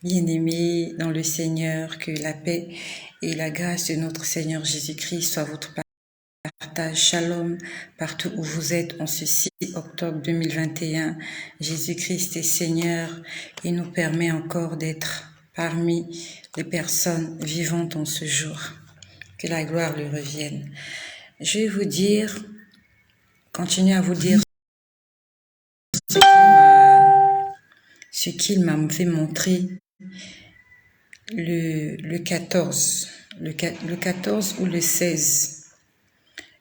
Bien-aimés dans le Seigneur, que la paix et la grâce de notre Seigneur Jésus-Christ soient votre partage. Shalom partout où vous êtes en ce 6 octobre 2021. Jésus-Christ est Seigneur et nous permet encore d'être parmi les personnes vivantes en ce jour. Que la gloire lui revienne. Je vais vous dire, continuer à vous dire ce qu'il m'a fait montrer le 14 ou le 16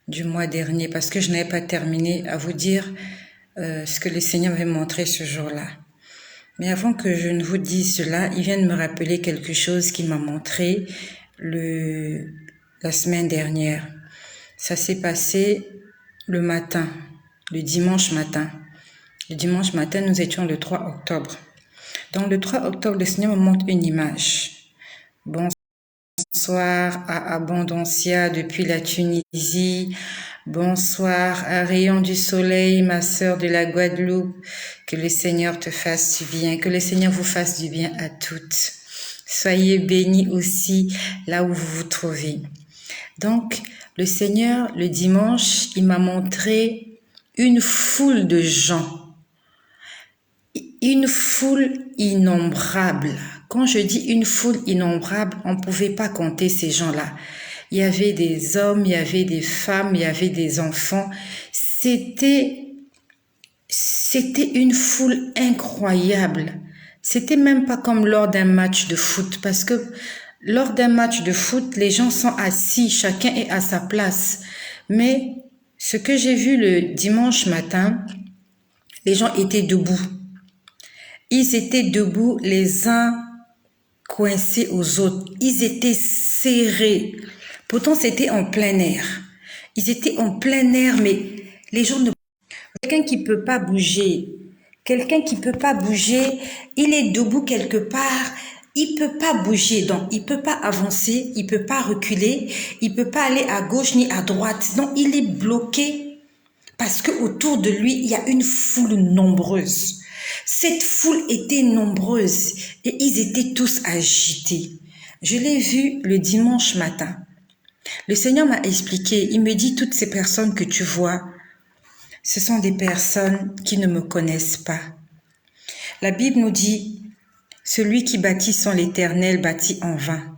du mois dernier, parce que je n'avais pas terminé à vous dire ce que le Seigneur m'avait montré ce jour-là. Mais avant que je ne vous dise cela, il vient de me rappeler quelque chose qu'il m'a montré la semaine dernière. Ça s'est passé le matin, le dimanche matin. Le dimanche matin, nous étions le 3 octobre. Dans le 3 octobre, le Seigneur me montre une image. Bonsoir à Abondancia depuis la Tunisie. Bonsoir à Rayon du Soleil, ma sœur de la Guadeloupe. Que le Seigneur te fasse du bien, que le Seigneur vous fasse du bien à toutes. Soyez bénis aussi là où vous vous trouvez. Donc, le Seigneur, le dimanche, il m'a montré une foule de gens. Une foule innombrable. Quand je dis une foule innombrable, on ne pouvait pas compter ces gens-là. Il y avait des hommes, il y avait des femmes, il y avait des enfants. C'était une foule incroyable. C'était même pas comme lors d'un match de foot, parce que lors d'un match de foot, les gens sont assis, chacun est à sa place. Mais ce que j'ai vu le dimanche matin, les gens étaient debout. Ils étaient debout, les uns coincés aux autres. Ils étaient serrés. Pourtant, c'était en plein air. Ils étaient en plein air, mais les gens ne... Quelqu'un qui peut pas bouger, il est debout quelque part, il peut pas bouger, donc il peut pas avancer, il peut pas reculer, il peut pas aller à gauche ni à droite. Donc, il est bloqué parce que autour de lui, il y a une foule nombreuse. Cette foule était nombreuse et ils étaient tous agités. Je l'ai vu le dimanche matin. Le Seigneur m'a expliqué, il me dit, toutes ces personnes que tu vois, ce sont des personnes qui ne me connaissent pas. La Bible nous dit, celui qui bâtit sans l'Éternel bâtit en vain.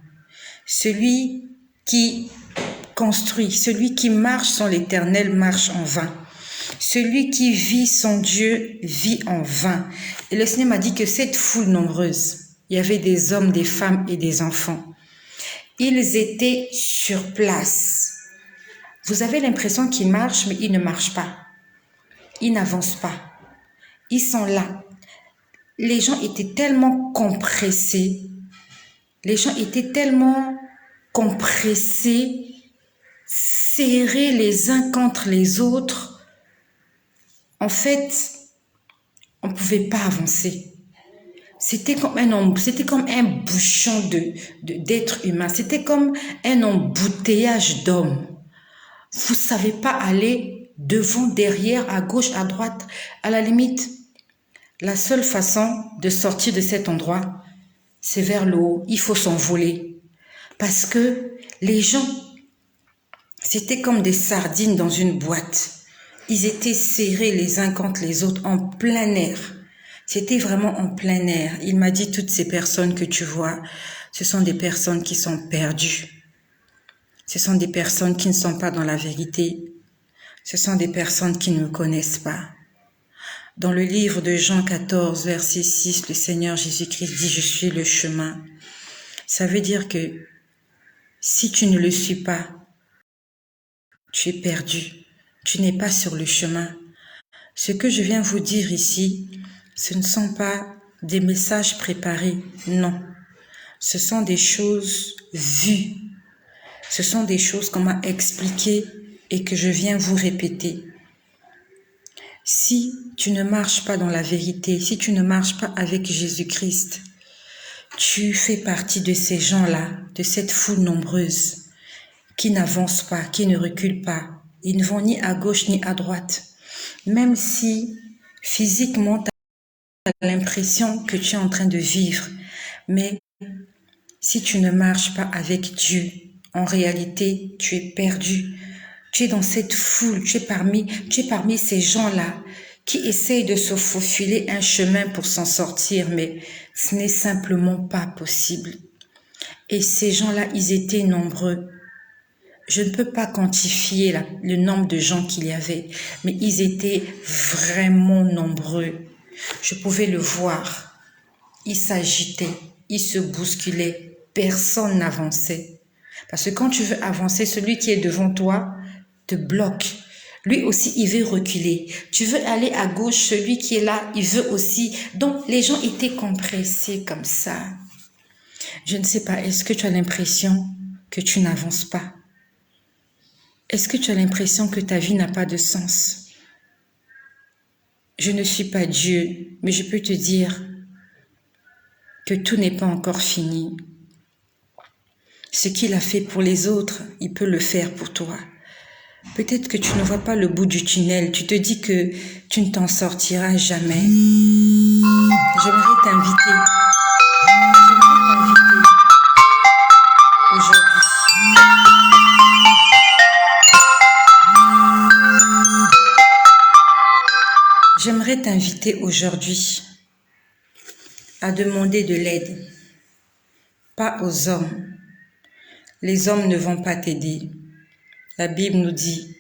Celui qui construit, celui qui marche sans l'Éternel marche en vain. Celui qui vit sans Dieu vit en vain. Et le Seigneur m'a dit que cette foule nombreuse, il y avait des hommes, des femmes et des enfants. Ils étaient sur place. Vous avez l'impression qu'ils marchent, mais ils ne marchent pas. Ils n'avancent pas. Ils sont là. Les gens étaient tellement compressés. Serrés les uns contre les autres. En fait, on ne pouvait pas avancer. C'était comme un bouchon d'êtres humains. C'était comme un embouteillage d'hommes. Vous ne savez pas aller devant, derrière, à gauche, à droite. À la limite, la seule façon de sortir de cet endroit, c'est vers le haut. Il faut s'envoler. Parce que les gens, c'était comme des sardines dans une boîte. Ils étaient serrés les uns contre les autres en plein air. C'était vraiment en plein air. Il m'a dit, toutes ces personnes que tu vois, ce sont des personnes qui sont perdues. Ce sont des personnes qui ne sont pas dans la vérité. Ce sont des personnes qui ne me connaissent pas. Dans le livre de Jean 14, verset 6, le Seigneur Jésus-Christ dit, je suis le chemin. Ça veut dire que si tu ne le suis pas, tu es perdu. Tu n'es pas sur le chemin. Ce que je viens vous dire ici, ce ne sont pas des messages préparés, non. Ce sont des choses vues. Ce sont des choses qu'on m'a expliquées et que je viens vous répéter. Si tu ne marches pas dans la vérité, si tu ne marches pas avec Jésus-Christ, tu fais partie de ces gens-là, de cette foule nombreuse qui n'avancent pas, qui ne reculent pas. Ils ne vont ni à gauche ni à droite. Même si physiquement tu as l'impression que tu es en train de vivre, Mais si tu ne marches pas avec Dieu, en réalité, tu es perdu. Tu es dans cette foule, tu es parmi ces gens-là qui essayent de se faufiler un chemin pour s'en sortir, mais ce n'est simplement pas possible. Et ces gens-là, ils étaient nombreux. Je ne peux pas quantifier le nombre de gens qu'il y avait, mais ils étaient vraiment nombreux. Je pouvais le voir. Ils s'agitaient, ils se bousculaient. Personne n'avançait. Parce que quand tu veux avancer, celui qui est devant toi te bloque. Lui aussi, il veut reculer. Tu veux aller à gauche, celui qui est là, il veut aussi. Donc, les gens étaient compressés comme ça. Je ne sais pas, est-ce que tu as l'impression que tu n'avances pas? Est-ce que tu as l'impression que ta vie n'a pas de sens? Je ne suis pas Dieu, mais je peux te dire que tout n'est pas encore fini. Ce qu'il a fait pour les autres, il peut le faire pour toi. Peut-être que tu ne vois pas le bout du tunnel, tu te dis que tu ne t'en sortiras jamais. J'aimerais t'inviter aujourd'hui. J'aimerais t'inviter aujourd'hui à demander de l'aide, pas aux hommes. Les hommes ne vont pas t'aider. La Bible nous dit,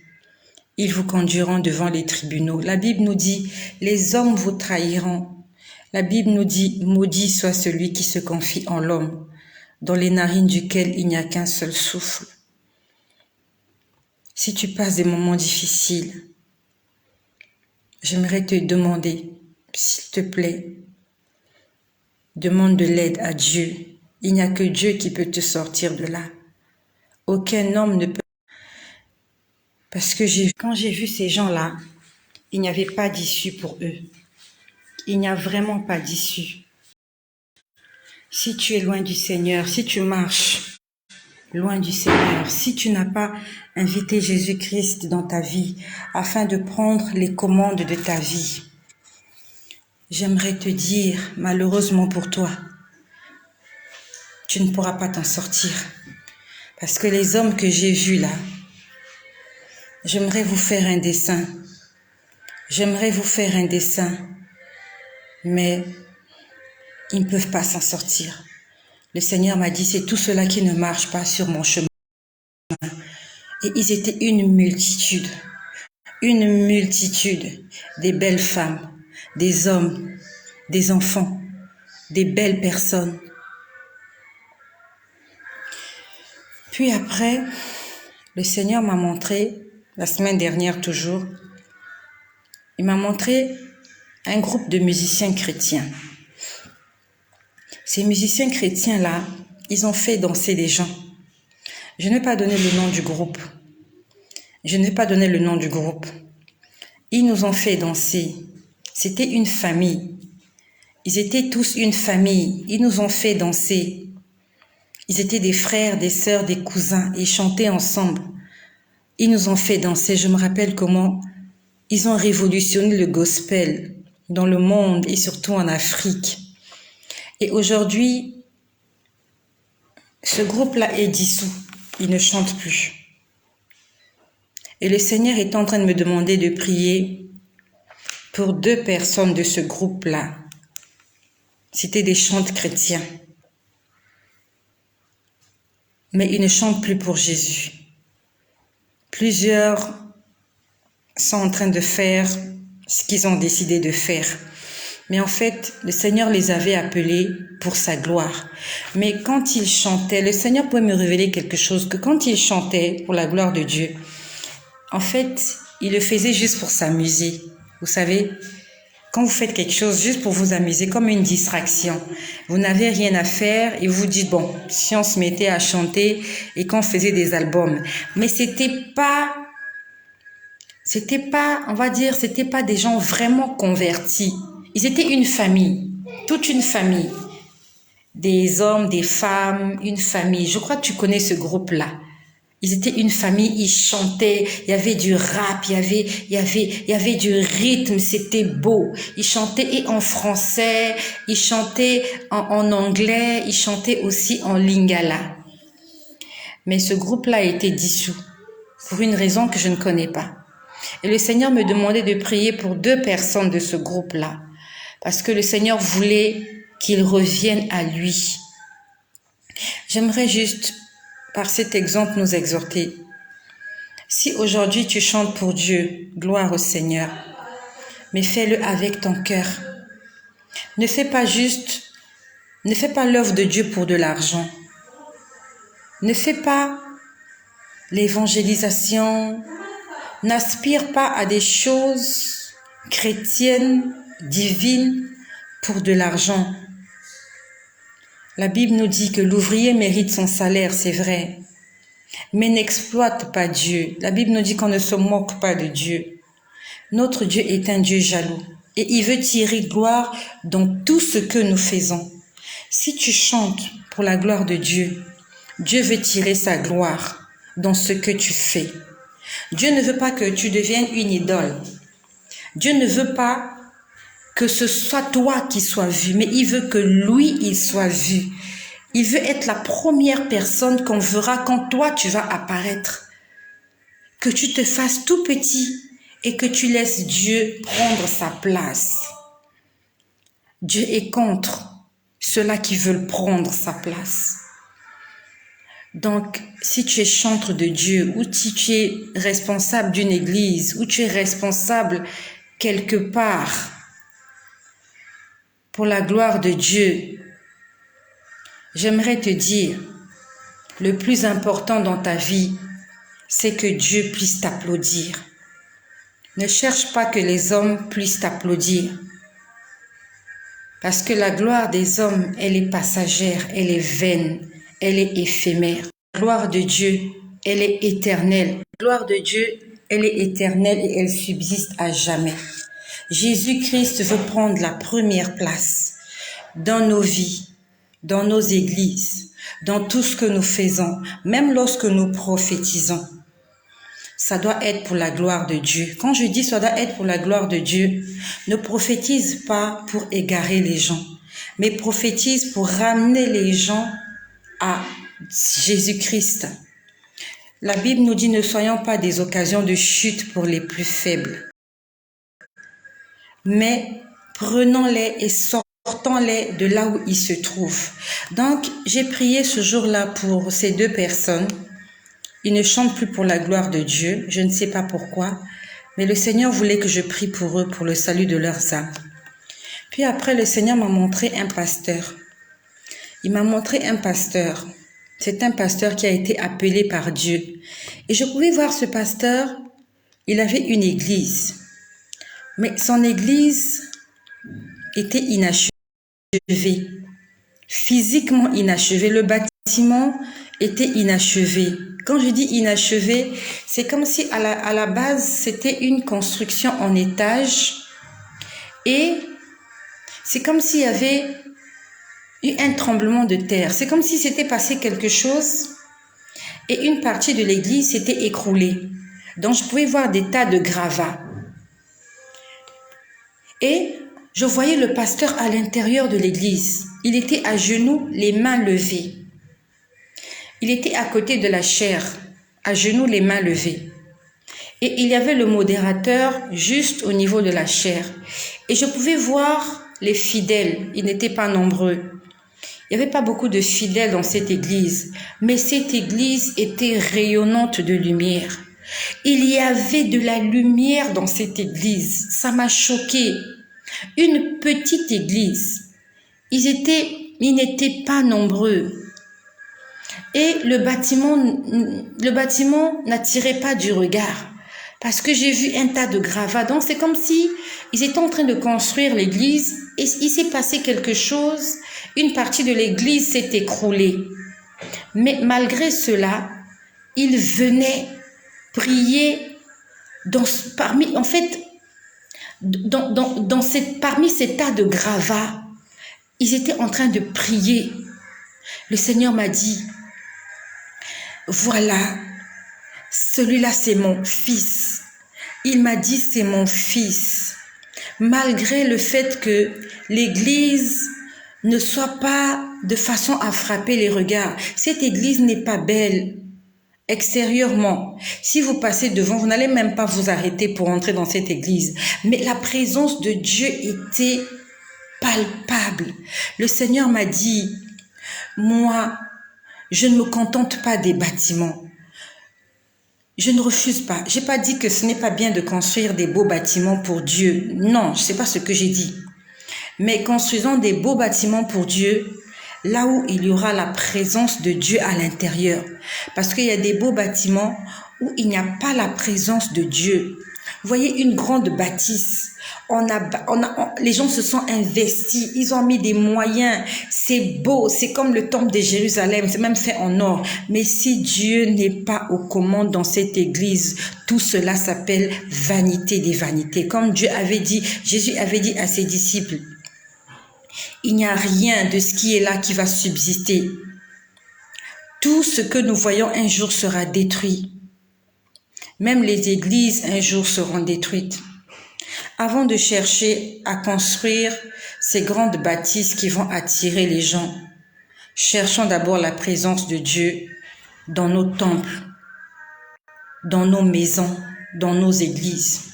ils vous conduiront devant les tribunaux. La Bible nous dit, les hommes vous trahiront. La Bible nous dit, maudit soit celui qui se confie en l'homme, dans les narines duquel il n'y a qu'un seul souffle. Si tu passes des moments difficiles, j'aimerais te demander, s'il te plaît, demande de l'aide à Dieu. Il n'y a que Dieu qui peut te sortir de là. Aucun homme ne peut. Parce que quand j'ai vu ces gens-là, il n'y avait pas d'issue pour eux. Il n'y a vraiment pas d'issue. Si tu es loin du Seigneur, si tu marches loin du Seigneur, si tu n'as pas invité Jésus-Christ dans ta vie afin de prendre les commandes de ta vie, j'aimerais te dire, malheureusement pour toi, tu ne pourras pas t'en sortir. Parce que les hommes que j'ai vus là, j'aimerais vous faire un dessin. J'aimerais vous faire un dessin, mais ils ne peuvent pas s'en sortir. Le Seigneur m'a dit, c'est tout cela qui ne marche pas sur mon chemin. Et ils étaient une multitude, des belles femmes, des hommes, des enfants, des belles personnes. Puis après, le Seigneur m'a montré, la semaine dernière toujours, il m'a montré un groupe de musiciens chrétiens. Ces musiciens chrétiens-là, ils ont fait danser des gens. Je ne vais pas donner le nom du groupe. Ils nous ont fait danser. C'était une famille. Ils étaient tous une famille. Ils nous ont fait danser. Ils étaient des frères, des sœurs, des cousins. Ils chantaient ensemble. Ils nous ont fait danser. Je me rappelle comment ils ont révolutionné le gospel dans le monde et surtout en Afrique. Et aujourd'hui, ce groupe-là est dissous. Il ne chante plus. Et le Seigneur est en train de me demander de prier pour 2 personnes de ce groupe-là. C'était des chants chrétiens. Mais ils ne chantent plus pour Jésus. Plusieurs sont en train de faire ce qu'ils ont décidé de faire. Mais en fait, le Seigneur les avait appelés pour sa gloire. Mais quand ils chantaient, le Seigneur pouvait me révéler quelque chose, que quand ils chantaient pour la gloire de Dieu, en fait, ils le faisaient juste pour s'amuser. Vous savez, quand vous faites quelque chose juste pour vous amuser, comme une distraction, vous n'avez rien à faire et vous dites, bon, si on se mettait à chanter et qu'on faisait des albums. Mais c'était pas, on va dire, c'était pas des gens vraiment convertis. Ils étaient une famille, toute une famille. Des hommes, des femmes, une famille. Je crois que tu connais ce groupe-là. Ils étaient une famille, ils chantaient, il y avait du rap, il y avait du rythme, c'était beau. Ils chantaient et en français, ils chantaient en anglais, ils chantaient aussi en lingala. Mais ce groupe-là a été dissous pour une raison que je ne connais pas. Et le Seigneur me demandait de prier pour 2 personnes de ce groupe-là, parce que le Seigneur voulait qu'ils reviennent à lui. J'aimerais juste, par cet exemple, nous exhorter. Si aujourd'hui tu chantes pour Dieu, gloire au Seigneur, mais fais-le avec ton cœur. Ne fais pas l'œuvre de Dieu pour de l'argent. Ne fais pas l'évangélisation. N'aspire pas à des choses chrétiennes, divines, pour de l'argent. La Bible nous dit que l'ouvrier mérite son salaire, c'est vrai. Mais n'exploite pas Dieu. La Bible nous dit qu'on ne se moque pas de Dieu. Notre Dieu est un Dieu jaloux et il veut tirer gloire dans tout ce que nous faisons. Si tu chantes pour la gloire de Dieu, Dieu veut tirer sa gloire dans ce que tu fais. Dieu ne veut pas que tu deviennes une idole. Dieu ne veut pas que ce soit toi qui sois vu, mais il veut que lui, il soit vu. Il veut être la première personne qu'on verra quand toi, tu vas apparaître. Que tu te fasses tout petit et que tu laisses Dieu prendre sa place. Dieu est contre ceux-là qui veulent prendre sa place. Donc, si tu es chantre de Dieu, ou si tu es responsable d'une église, ou tu es responsable quelque part pour la gloire de Dieu, j'aimerais te dire, le plus important dans ta vie, c'est que Dieu puisse t'applaudir. Ne cherche pas que les hommes puissent t'applaudir. Parce que la gloire des hommes, elle est passagère, elle est vaine, elle est éphémère. La gloire de Dieu, elle est éternelle. La gloire de Dieu, elle est éternelle et elle subsiste à jamais. Jésus-Christ veut prendre la première place dans nos vies, dans nos églises, dans tout ce que nous faisons, même lorsque nous prophétisons. Ça doit être pour la gloire de Dieu. Quand je dis ça doit être pour la gloire de Dieu, ne prophétise pas pour égarer les gens, mais prophétise pour ramener les gens à Jésus-Christ. La Bible nous dit ne soyons pas des occasions de chute pour les plus faibles, mais prenons-les et sortons-les de là où ils se trouvent. Donc, j'ai prié ce jour-là pour ces 2 personnes. Ils ne chantent plus pour la gloire de Dieu, je ne sais pas pourquoi, mais le Seigneur voulait que je prie pour eux, pour le salut de leurs âmes. Puis après, le Seigneur m'a montré un pasteur. Il m'a montré un pasteur. C'est un pasteur qui a été appelé par Dieu. Et je pouvais voir ce pasteur, il avait une église. Mais son église était inachevée, physiquement inachevée. Le bâtiment était inachevé. Quand je dis inachevé, c'est comme si à la base, c'était une construction en étage et c'est comme s'il y avait eu un tremblement de terre. C'est comme si s'était passé quelque chose et une partie de l'église s'était écroulée. Donc, je pouvais voir des tas de gravats. Et je voyais le pasteur à l'intérieur de l'église. Il était à genoux, les mains levées. Il était à côté de la chaire, à genoux, les mains levées. Et il y avait le modérateur juste au niveau de la chaire. Et je pouvais voir les fidèles, ils n'étaient pas nombreux. Il n'y avait pas beaucoup de fidèles dans cette église, mais cette église était rayonnante de lumière. Il y avait de la lumière dans cette église, ça m'a choquée. Une petite église, ils n'étaient pas nombreux. Et le bâtiment n'attirait pas du regard parce que j'ai vu un tas de gravats. Donc c'est comme si ils étaient en train de construire l'église et il s'est passé quelque chose. Une partie de l'église s'est écroulée. Mais malgré cela, ils venaient prier parmi ces tas de gravats. Ils étaient en train de prier. Le Seigneur m'a dit, voilà, celui-là c'est mon fils. Il m'a dit c'est mon fils. Malgré le fait que l'église ne soit pas de façon à frapper les regards. Cette église n'est pas belle extérieurement. Si vous passez devant, vous n'allez même pas vous arrêter pour entrer dans cette église. Mais la présence de Dieu était palpable. Le Seigneur m'a dit, moi, je ne me contente pas des bâtiments. Je ne refuse pas. J'ai pas dit que ce n'est pas bien de construire des beaux bâtiments pour Dieu. Non, je sais pas ce que j'ai dit. Mais construisons des beaux bâtiments pour Dieu, là où il y aura la présence de Dieu à l'intérieur. Parce qu'il y a des beaux bâtiments où il n'y a pas la présence de Dieu. Vous voyez une grande bâtisse. Les gens se sont investis, ils ont mis des moyens. C'est beau, c'est comme le temple de Jérusalem, c'est même fait en or. Mais si Dieu n'est pas aux commandes dans cette église, tout cela s'appelle vanité des vanités. Comme Dieu avait dit, Jésus avait dit à ses disciples, il n'y a rien de ce qui est là qui va subsister. Tout ce que nous voyons un jour sera détruit. Même les églises un jour seront détruites. Avant de chercher à construire ces grandes bâtisses qui vont attirer les gens, cherchons d'abord la présence de Dieu dans nos temples, dans nos maisons, dans nos églises.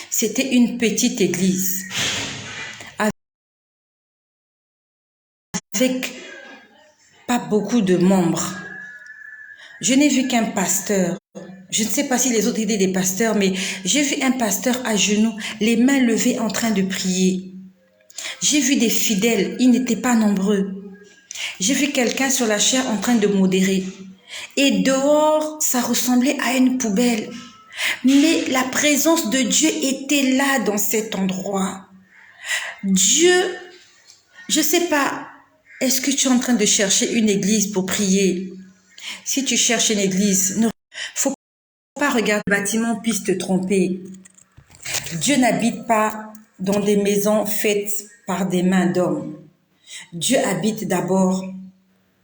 C'était une petite église avec pas beaucoup de membres. Je n'ai vu qu'un pasteur. Je ne sais pas si les autres étaient des pasteurs, mais j'ai vu un pasteur à genoux, les mains levées en train de prier. J'ai vu des fidèles, ils n'étaient pas nombreux. J'ai vu quelqu'un sur la chaire en train de modérer. Et dehors, ça ressemblait à une poubelle. Mais la présence de Dieu était là dans cet endroit. Dieu, je ne sais pas, est-ce que tu es en train de chercher une église pour prier? Si tu cherches une église, ne faut pas regarder le bâtiment puisse te tromper. Dieu n'habite pas dans des maisons faites par des mains d'hommes. Dieu habite d'abord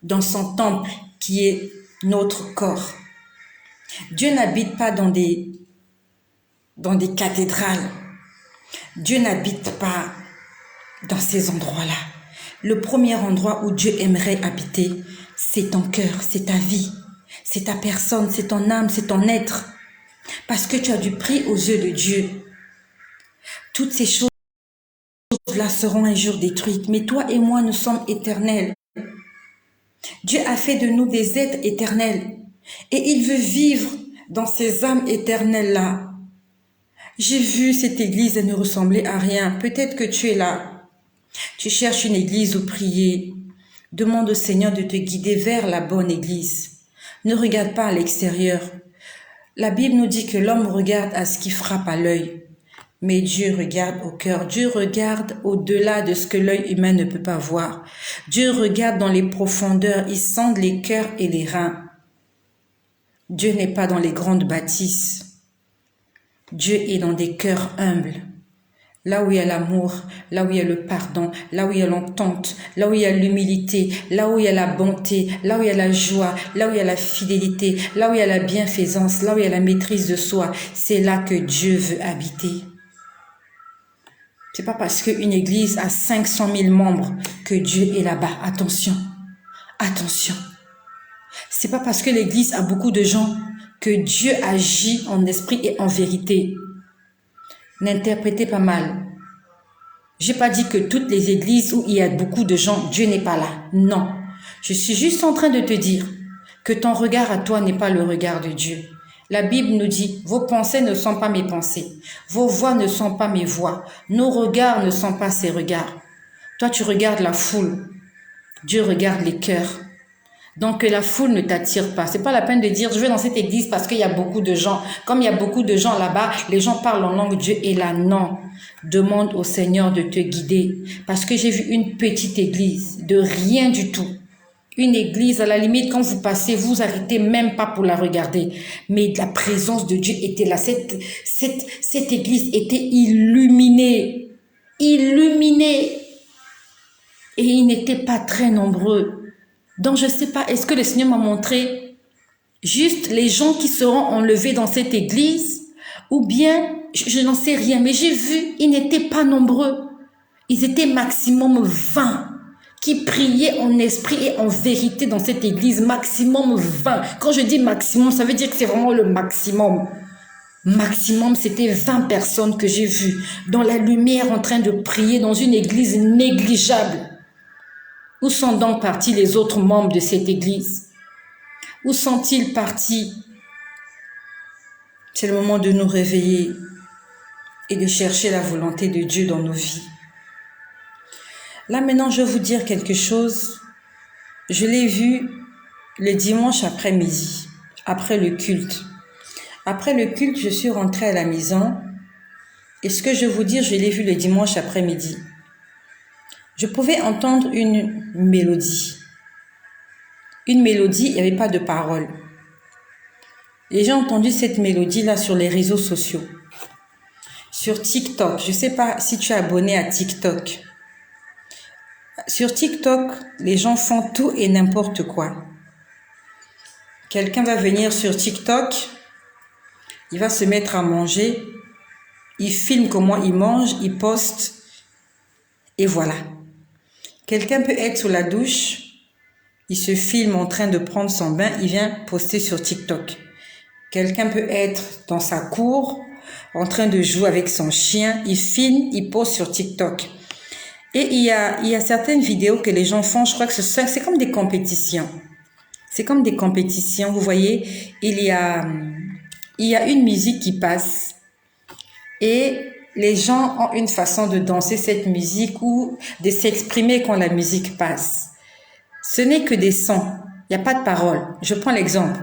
dans son temple qui est notre corps. Dieu n'habite pas dans des cathédrales. Dieu n'habite pas dans ces endroits-là. Le premier endroit où Dieu aimerait habiter, c'est ton cœur, c'est ta vie, c'est ta personne, c'est ton âme, c'est ton être. Parce que tu as du prix aux yeux de Dieu. Toutes ces choses-là seront un jour détruites. Mais toi et moi, nous sommes éternels. Dieu a fait de nous des êtres éternels. Et il veut vivre dans ces âmes éternelles-là. J'ai vu cette église, elle ne ressemblait à rien. Peut-être que tu es là. Tu cherches une église où prier. Demande au Seigneur de te guider vers la bonne église. Ne regarde pas à l'extérieur. La Bible nous dit que l'homme regarde à ce qui frappe à l'œil. Mais Dieu regarde au cœur. Dieu regarde au-delà de ce que l'œil humain ne peut pas voir. Dieu regarde dans les profondeurs. Il sonde les cœurs et les reins. Dieu n'est pas dans les grandes bâtisses. Dieu est dans des cœurs humbles. Là où il y a l'amour, là où il y a le pardon, là où il y a l'entente, là où il y a l'humilité, là où il y a la bonté, là où il y a la joie, là où il y a la fidélité, là où il y a la bienfaisance, là où il y a la maîtrise de soi, c'est là que Dieu veut habiter. C'est pas parce qu'une église a 500 000 membres que Dieu est là-bas. Attention, attention. C'est pas parce que l'église a beaucoup de gens que Dieu agit en esprit et en vérité. N'interprétez pas mal. J'ai pas dit que toutes les églises où il y a beaucoup de gens, Dieu n'est pas là. Non. Je suis juste en train de te dire que ton regard à toi n'est pas le regard de Dieu. La Bible nous dit, vos pensées ne sont pas mes pensées. Vos voix ne sont pas mes voix. Nos regards ne sont pas ses regards. Toi, tu regardes la foule. Dieu regarde les cœurs. Donc, que la foule ne t'attire pas. C'est pas la peine de dire, je vais dans cette église parce qu'il y a beaucoup de gens. Comme il y a beaucoup de gens là-bas, les gens parlent en langue, Dieu est là. Non. Demande au Seigneur de te guider. Parce que j'ai vu une petite église, de rien du tout. Une église, à la limite, quand vous passez, vous arrêtez même pas pour la regarder. Mais la présence de Dieu était là. Cette église était illuminée. Illuminée. Et ils n'étaient pas très nombreux. Donc, je ne sais pas, est-ce que le Seigneur m'a montré juste les gens qui seront enlevés dans cette église, ou bien, je n'en sais rien, mais j'ai vu, ils n'étaient pas nombreux. Ils étaient maximum 20 qui priaient en esprit et en vérité dans cette église, maximum 20. Quand je dis maximum, ça veut dire que c'est vraiment le maximum. Maximum, c'était 20 personnes que j'ai vues dans la lumière en train de prier dans une église négligeable. Où sont donc partis les autres membres de cette église? Où sont-ils partis? C'est le moment de nous réveiller et de chercher la volonté de Dieu dans nos vies. Là maintenant, je vais vous dire quelque chose. Je l'ai vu le dimanche après-midi, après le culte. Après le culte, je suis rentrée à la maison et ce que je vais vous dire, je l'ai vu le dimanche après-midi. Je pouvais entendre une mélodie. Une mélodie, il n'y avait pas de parole. Et j'ai entendu cette mélodie-là sur les réseaux sociaux. Sur TikTok, je ne sais pas si tu es abonné à TikTok. Sur TikTok, les gens font tout et n'importe quoi. Quelqu'un va venir sur TikTok, il va se mettre à manger, il filme comment il mange, il poste, et voilà. Quelqu'un peut être sous la douche, il se filme en train de prendre son bain, il vient poster sur TikTok. Quelqu'un peut être dans sa cour, en train de jouer avec son chien, il filme, il poste sur TikTok. Et il y a certaines vidéos que les gens font, je crois que c'est comme des compétitions. C'est comme des compétitions, vous voyez, il y a une musique qui passe et les gens ont une façon de danser cette musique ou de s'exprimer quand la musique passe. Ce n'est que des sons, il n'y a pas de paroles. Je prends l'exemple.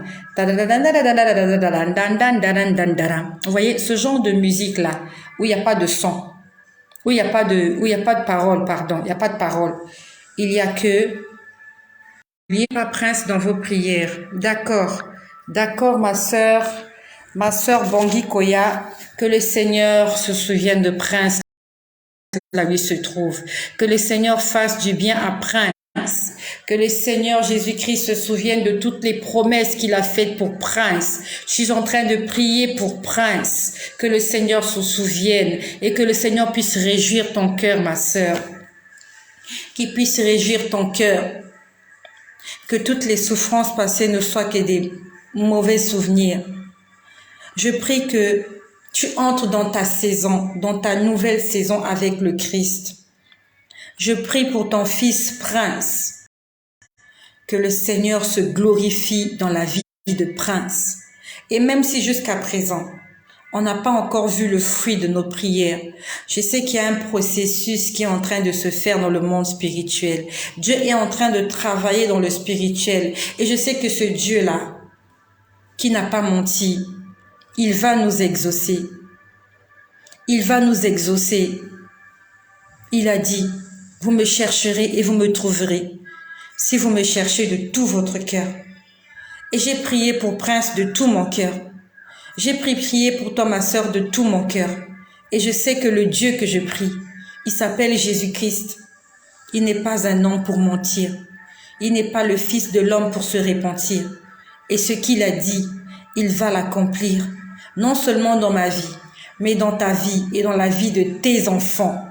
Vous voyez, ce genre de musique-là, où il n'y a pas de son. Où il n'y a pas de parole, pardon. Il n'y a pas de parole. Il n'y a que... N'oubliez pas Prince dans vos prières. D'accord. D'accord, ma sœur Bangui Koya. Que le Seigneur se souvienne de Prince là où il se trouve. Que le Seigneur fasse du bien à Prince. Que le Seigneur Jésus-Christ se souvienne de toutes les promesses qu'il a faites pour Prince. Je suis en train de prier pour Prince. Que le Seigneur se souvienne et que le Seigneur puisse réjouir ton cœur, ma sœur. Qu'il puisse réjouir ton cœur. Que toutes les souffrances passées ne soient que des mauvais souvenirs. Je prie que tu entres dans ta saison, dans ta nouvelle saison avec le Christ. Je prie pour ton fils Prince. Que le Seigneur se glorifie dans la vie de Prince. Et même si jusqu'à présent, on n'a pas encore vu le fruit de nos prières, je sais qu'il y a un processus qui est en train de se faire dans le monde spirituel. Dieu est en train de travailler dans le spirituel. Et je sais que ce Dieu-là, qui n'a pas menti, il va nous exaucer. Il va nous exaucer. Il a dit, vous me chercherez et vous me trouverez. Si vous me cherchez de tout votre cœur. Et j'ai prié pour Prince de tout mon cœur. J'ai prié pour toi, ma sœur, de tout mon cœur. Et je sais que le Dieu que je prie, il s'appelle Jésus-Christ. Il n'est pas un homme pour mentir. Il n'est pas le Fils de l'homme pour se repentir. Et ce qu'il a dit, il va l'accomplir. Non seulement dans ma vie, mais dans ta vie et dans la vie de tes enfants.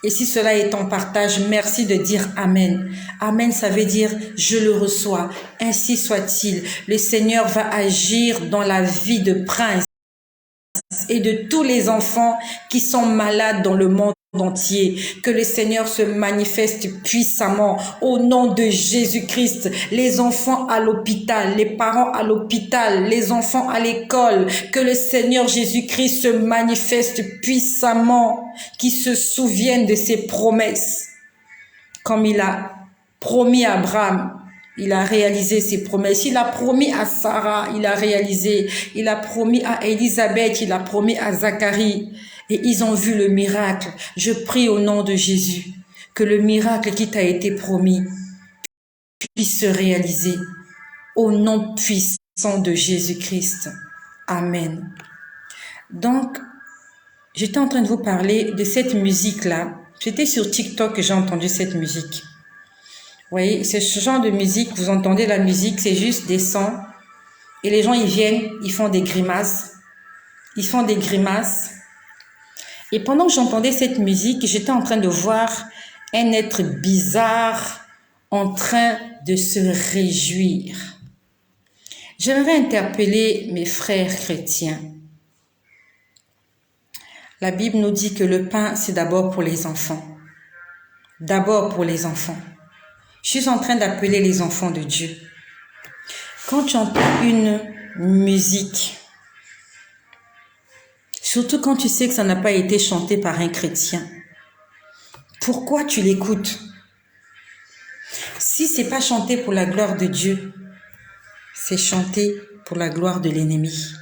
Et si cela est ton partage, merci de dire Amen. Amen, ça veut dire je le reçois. Ainsi soit-il. Le Seigneur va agir dans la vie de Prince et de tous les enfants qui sont malades dans le monde entier. Que le Seigneur se manifeste puissamment au nom de Jésus-Christ. Les enfants à l'hôpital, les parents à l'hôpital, les enfants à l'école. Que le Seigneur Jésus-Christ se manifeste puissamment, qui se souvienne de ses promesses. Comme il a promis à Abraham, il a réalisé ses promesses. Il a promis à Sarah, il a réalisé. Il a promis à Élisabeth, il a promis à Zacharie. Et ils ont vu le miracle. Je prie au nom de Jésus que le miracle qui t'a été promis puisse se réaliser. Au nom puissant de Jésus-Christ. Amen. Donc, j'étais en train de vous parler de cette musique-là. J'étais sur TikTok et j'ai entendu cette musique. Vous voyez, c'est ce genre de musique, vous entendez la musique, c'est juste des sons. Et les gens, ils viennent, ils font des grimaces. Ils font des grimaces. Et pendant que j'entendais cette musique, j'étais en train de voir un être bizarre en train de se réjouir. J'aimerais interpeller mes frères chrétiens. La Bible nous dit que le pain, c'est d'abord pour les enfants. D'abord pour les enfants. Je suis en train d'appeler les enfants de Dieu. Quand tu entends une musique, surtout quand tu sais que ça n'a pas été chanté par un chrétien, pourquoi tu l'écoutes? Si c'est pas chanté pour la gloire de Dieu, c'est chanté pour la gloire de l'ennemi.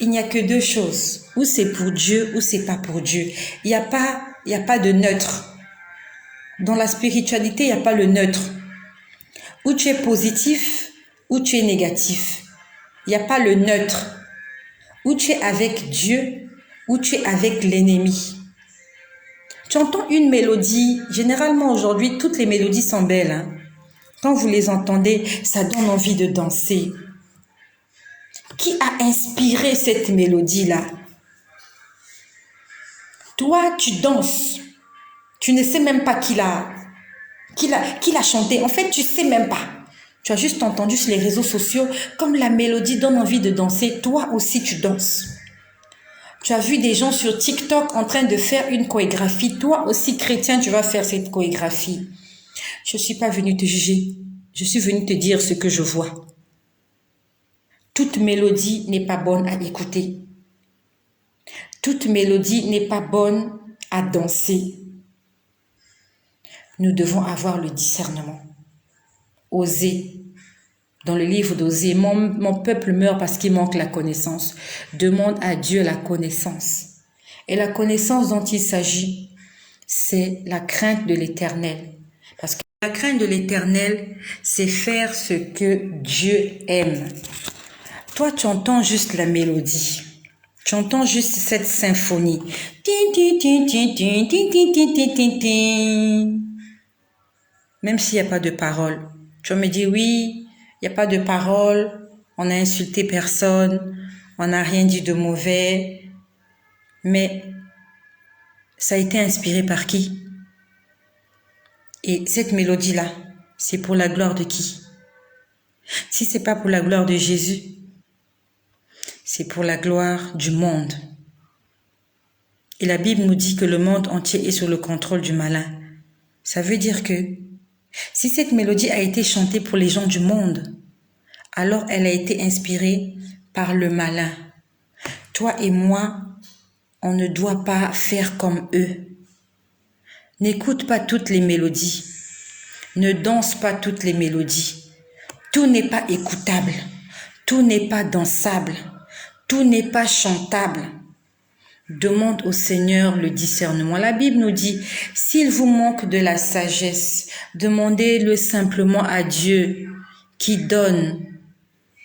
Il n'y a que deux choses. Ou c'est pour Dieu, ou c'est pas pour Dieu. Il n'y a pas de neutre. Dans la spiritualité, il n'y a pas le neutre. Ou tu es positif, ou tu es négatif. Il n'y a pas le neutre. Ou tu es avec Dieu, ou tu es avec l'ennemi. Tu entends une mélodie. Généralement, aujourd'hui, toutes les mélodies sont belles. Hein? Quand vous les entendez, ça donne envie de danser. Qui a inspiré cette mélodie-là? Toi, tu danses. Tu ne sais même pas qui l'a chanté. En fait, tu ne sais même pas. Tu as juste entendu sur les réseaux sociaux, comme la mélodie donne envie de danser, toi aussi tu danses. Tu as vu des gens sur TikTok en train de faire une chorégraphie. Toi aussi, chrétien, tu vas faire cette chorégraphie. Je ne suis pas venue te juger. Je suis venue te dire ce que je vois. Toute mélodie n'est pas bonne à écouter. Toute mélodie n'est pas bonne à danser. Nous devons avoir le discernement. Osez. Dans le livre d'Osée, mon peuple meurt parce qu'il manque la connaissance. Demande à Dieu la connaissance. Et la connaissance dont il s'agit, c'est la crainte de l'Éternel. Parce que la crainte de l'Éternel, c'est faire ce que Dieu aime. Toi, tu entends juste la mélodie. Tu entends juste cette symphonie. Même s'il n'y a pas de parole. Tu vas me dire, oui, il n'y a pas de parole, on n'a insulté personne, on n'a rien dit de mauvais. Mais ça a été inspiré par qui? Et cette mélodie-là, c'est pour la gloire de qui? Si ce n'est pas pour la gloire de Jésus, c'est pour la gloire du monde. Et la Bible nous dit que le monde entier est sous le contrôle du malin. Ça veut dire que si cette mélodie a été chantée pour les gens du monde, alors elle a été inspirée par le malin. Toi et moi, on ne doit pas faire comme eux. N'écoute pas toutes les mélodies. Ne danse pas toutes les mélodies. Tout n'est pas écoutable. Tout n'est pas dansable. Tout n'est pas chantable. Demande au Seigneur le discernement. La Bible nous dit, s'il vous manque de la sagesse, demandez-le simplement à Dieu qui donne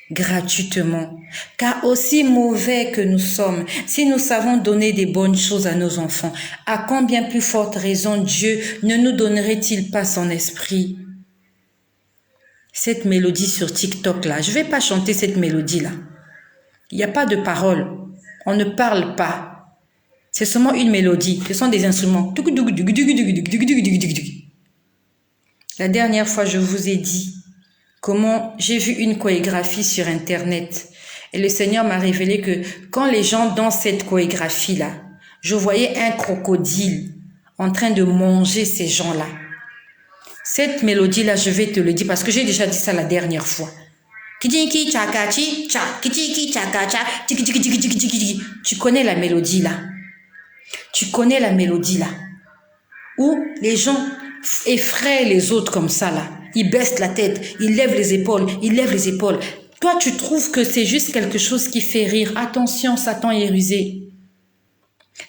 gratuitement. Car aussi mauvais que nous sommes, si nous savons donner des bonnes choses à nos enfants, à combien plus forte raison Dieu ne nous donnerait-il pas son esprit? Cette mélodie sur TikTok là, je ne vais pas chanter cette mélodie là. Il n'y a pas de parole. On ne parle pas. C'est seulement une mélodie. Ce sont des instruments. La dernière fois, je vous ai dit comment j'ai vu une chorégraphie sur Internet. Et le Seigneur m'a révélé que quand les gens dansent cette chorégraphie-là, je voyais un crocodile en train de manger ces gens-là. Cette mélodie-là, je vais te le dire parce que j'ai déjà dit ça la dernière fois. Tu connais la mélodie là. Tu connais la mélodie là. Où les gens effraient les autres comme ça là. Ils baissent la tête, ils lèvent les épaules, ils lèvent les épaules. Toi, tu trouves que c'est juste quelque chose qui fait rire. Attention, Satan est rusé.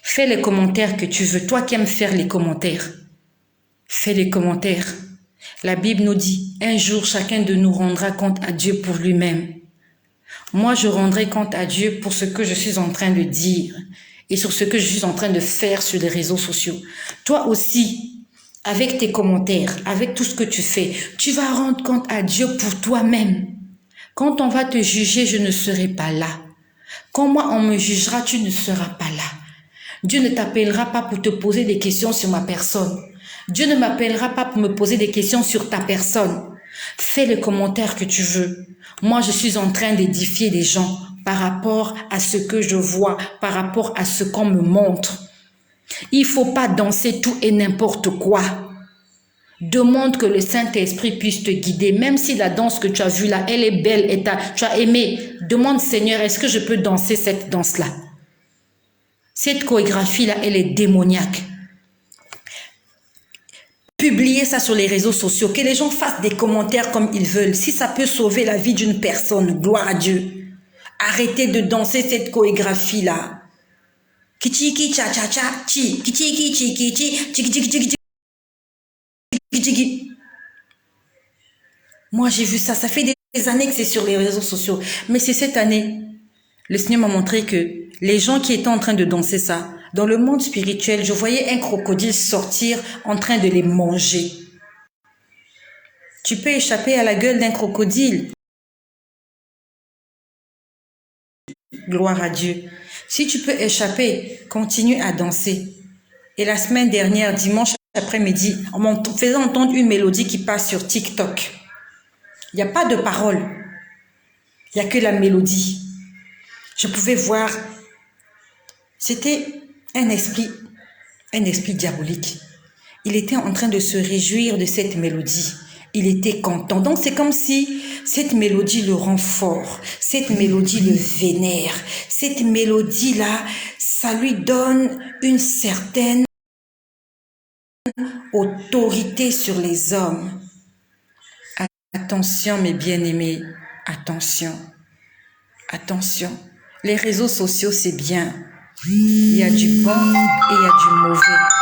Fais les commentaires que tu veux. Toi qui aimes faire les commentaires, fais les commentaires. La Bible nous dit, un jour, chacun de nous rendra compte à Dieu pour lui-même. Moi, je rendrai compte à Dieu pour ce que je suis en train de dire et sur ce que je suis en train de faire sur les réseaux sociaux. Toi aussi, avec tes commentaires, avec tout ce que tu fais, tu vas rendre compte à Dieu pour toi-même. Quand on va te juger, je ne serai pas là. Quand moi, on me jugera, tu ne seras pas là. Dieu ne t'appellera pas pour te poser des questions sur ma personne. Dieu ne m'appellera pas pour me poser des questions sur ta personne. Fais les commentaires que tu veux. Moi, je suis en train d'édifier les gens par rapport à ce que je vois, par rapport à ce qu'on me montre. Il ne faut pas danser tout et n'importe quoi. Demande que le Saint-Esprit puisse te guider. Même si la danse que tu as vue là, elle est belle et tu as aimé, demande Seigneur, est-ce que je peux danser cette danse-là? Cette chorégraphie-là, elle est démoniaque. Publiez ça sur les réseaux sociaux, que les gens fassent des commentaires comme ils veulent. Si ça peut sauver la vie d'une personne, gloire à Dieu. Arrêtez de danser cette chorégraphie-là. Kichiki cha cha cha chi, kichiki chiki chi, chiki chiki chiki chiki. Moi j'ai vu ça, ça fait des années que c'est sur les réseaux sociaux. Mais c'est cette année, le Seigneur m'a montré que les gens qui étaient en train de danser ça, dans le monde spirituel, je voyais un crocodile sortir en train de les manger. Tu peux échapper à la gueule d'un crocodile. Gloire à Dieu. Si tu peux échapper, continue à danser. Et la semaine dernière, dimanche après-midi, on m'a fait entendre une mélodie qui passe sur TikTok. Il n'y a pas de parole. Il n'y a que la mélodie. Je pouvais voir. C'était un esprit diabolique. Il était en train de se réjouir de cette mélodie. Il était content. Donc c'est comme si cette mélodie le rend fort. Cette mélodie le vénère. Cette mélodie-là, ça lui donne une certaine autorité sur les hommes. Attention mes bien-aimés, attention. Attention. Les réseaux sociaux, c'est bien. Il y a du bon et il y a du mauvais.